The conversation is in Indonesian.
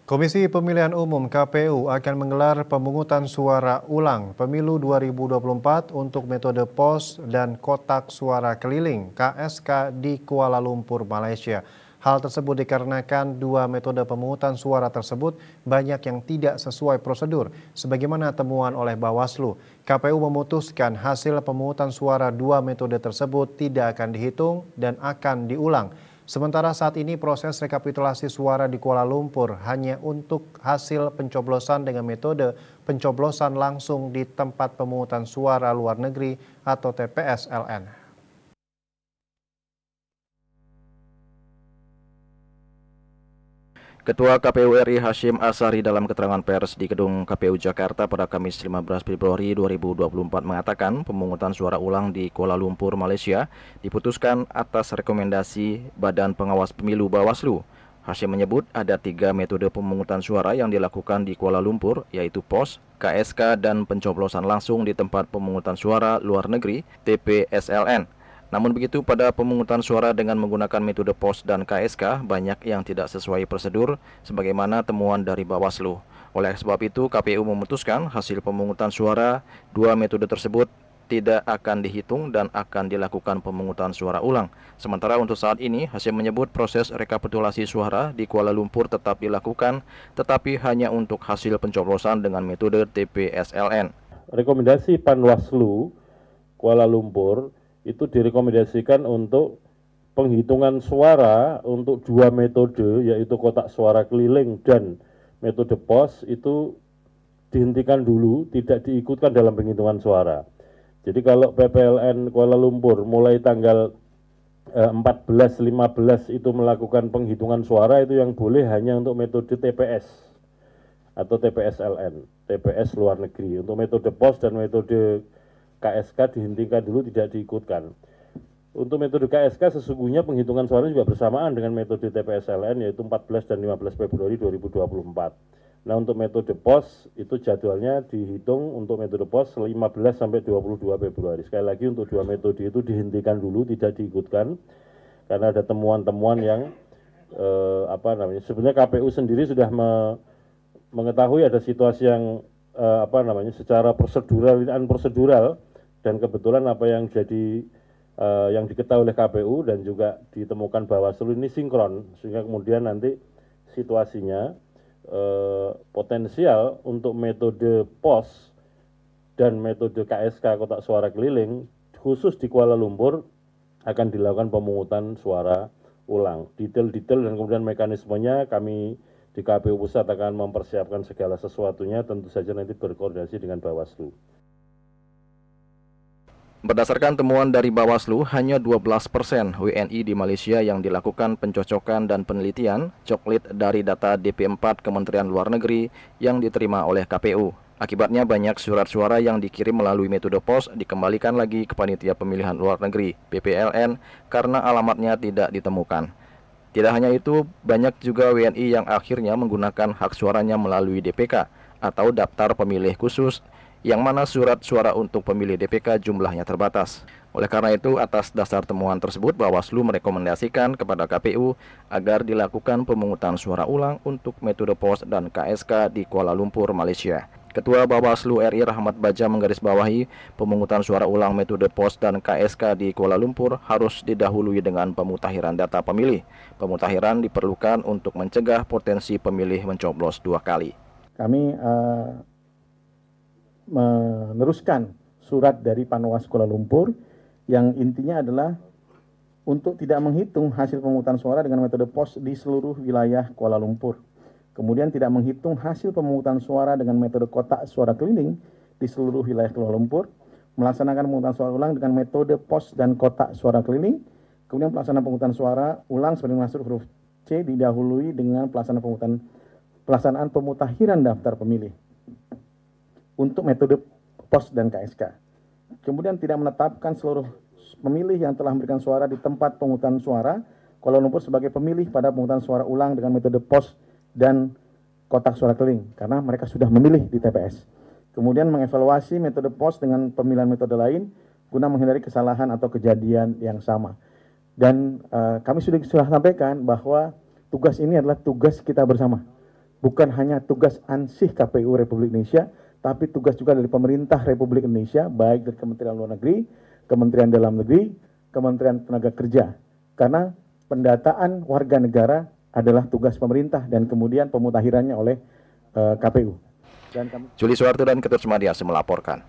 Komisi Pemilihan Umum (KPU) akan menggelar pemungutan suara ulang Pemilu 2024 untuk metode pos dan kotak suara keliling (KSK) di Kuala Lumpur, Malaysia. Hal tersebut dikarenakan dua metode pemungutan suara tersebut banyak yang tidak sesuai prosedur, sebagaimana temuan oleh Bawaslu. KPU memutuskan hasil pemungutan suara dua metode tersebut tidak akan dihitung dan akan diulang. Sementara saat ini proses rekapitulasi suara di Kuala Lumpur hanya untuk hasil pencoblosan dengan metode pencoblosan langsung di tempat pemungutan suara luar negeri atau TPS-LN. Ketua KPU RI Hashim Ashari dalam keterangan pers di Gedung KPU Jakarta pada Kamis 15 Februari 2024 mengatakan pemungutan suara ulang di Kuala Lumpur, Malaysia diputuskan atas rekomendasi Badan Pengawas Pemilu Bawaslu. Hashim menyebut ada 3 metode pemungutan suara yang dilakukan di Kuala Lumpur, yaitu pos, KSK, dan pencoblosan langsung di tempat pemungutan suara luar negeri (TPS-LN). Namun begitu, pada pemungutan suara dengan menggunakan metode pos dan KSK banyak yang tidak sesuai prosedur sebagaimana temuan dari Bawaslu. Oleh sebab itu, KPU memutuskan hasil pemungutan suara dua metode tersebut tidak akan dihitung dan akan dilakukan pemungutan suara ulang. Sementara untuk saat ini, Hashim menyebut proses rekapitulasi suara di Kuala Lumpur tetap dilakukan, tetapi hanya untuk hasil pencoblosan dengan metode TPS-LN. Rekomendasi Panwaslu Kuala Lumpur itu direkomendasikan untuk penghitungan suara untuk dua metode, yaitu kotak suara keliling dan metode pos, itu dihentikan dulu, tidak diikutkan dalam penghitungan suara. Jadi kalau PPLN Kuala Lumpur mulai tanggal 14-15 itu melakukan penghitungan suara, itu yang boleh hanya untuk metode TPS atau TPS-LN, TPS luar negeri. Untuk metode pos dan metode KSK dihentikan dulu, tidak diikutkan. Untuk metode KSK sesungguhnya penghitungan suara juga bersamaan dengan metode TPS-LN, yaitu 14 dan 15 Februari 2024. Nah, untuk metode pos itu jadwalnya dihitung untuk metode pos 15 sampai 22 Februari. Sekali lagi, untuk dua metode itu dihentikan dulu, tidak diikutkan karena ada temuan-temuan yang sebenarnya KPU sendiri sudah mengetahui ada situasi yang secara prosedural, dan kebetulan apa yang jadi yang diketahui oleh KPU dan juga ditemukan Bawaslu ini sinkron, sehingga kemudian nanti situasinya potensial untuk metode pos dan metode KSK kotak suara keliling khusus di Kuala Lumpur akan dilakukan pemungutan suara ulang. Detail-detail dan kemudian mekanismenya kami di KPU Pusat akan mempersiapkan segala sesuatunya, tentu saja nanti berkoordinasi dengan Bawaslu. Berdasarkan temuan dari Bawaslu, hanya 12% WNI di Malaysia yang dilakukan pencocokan dan penelitian coklit dari data DP4 Kementerian Luar Negeri yang diterima oleh KPU. Akibatnya banyak surat suara yang dikirim melalui metode pos dikembalikan lagi ke Panitia Pemilihan Luar Negeri (PPLN) karena alamatnya tidak ditemukan. Tidak hanya itu, banyak juga WNI yang akhirnya menggunakan hak suaranya melalui DPK atau daftar pemilih khusus, yang mana surat suara untuk pemilih DPK jumlahnya terbatas. Oleh karena itu, atas dasar temuan tersebut, Bawaslu merekomendasikan kepada KPU agar dilakukan pemungutan suara ulang untuk metode pos dan KSK di Kuala Lumpur, Malaysia. Ketua Bawaslu RI Rahmat Baja menggarisbawahi pemungutan suara ulang metode pos dan KSK di Kuala Lumpur harus didahului dengan pemutahiran data pemilih. Pemutahiran diperlukan untuk mencegah potensi pemilih mencoblos dua kali. Kami meneruskan surat dari Panwas Kuala Lumpur yang intinya adalah untuk tidak menghitung hasil pemungutan suara dengan metode pos di seluruh wilayah Kuala Lumpur. Kemudian tidak menghitung hasil pemungutan suara dengan metode kotak suara keliling di seluruh wilayah Kuala Lumpur. Melaksanakan pemungutan suara ulang dengan metode pos dan kotak suara keliling. Kemudian pelaksanaan pemungutan suara ulang seperti masuk huruf C didahului dengan pelaksanaan pemutahiran daftar pemilih untuk metode pos dan KSK. Kemudian tidak menetapkan seluruh pemilih yang telah memberikan suara di tempat pemungutan suara Kuala Lumpur sebagai pemilih pada pemungutan suara ulang dengan metode pos dan kotak suara keliling, karena mereka sudah memilih di TPS. Kemudian mengevaluasi metode pos dengan pemilihan metode lain guna menghindari kesalahan atau kejadian yang sama. Dan kami sudah sampaikan bahwa tugas ini adalah tugas kita bersama. bukan hanya tugas ansih KPU Republik Indonesia, tapi tugas juga dari pemerintah Republik Indonesia, baik dari Kementerian Luar Negeri, Kementerian Dalam Negeri, Kementerian Tenaga Kerja. Karena pendataan warga negara adalah tugas pemerintah dan kemudian pemutakhirannya oleh KPU. Juli Suharto dan Ketut Sumadiasa melaporkan.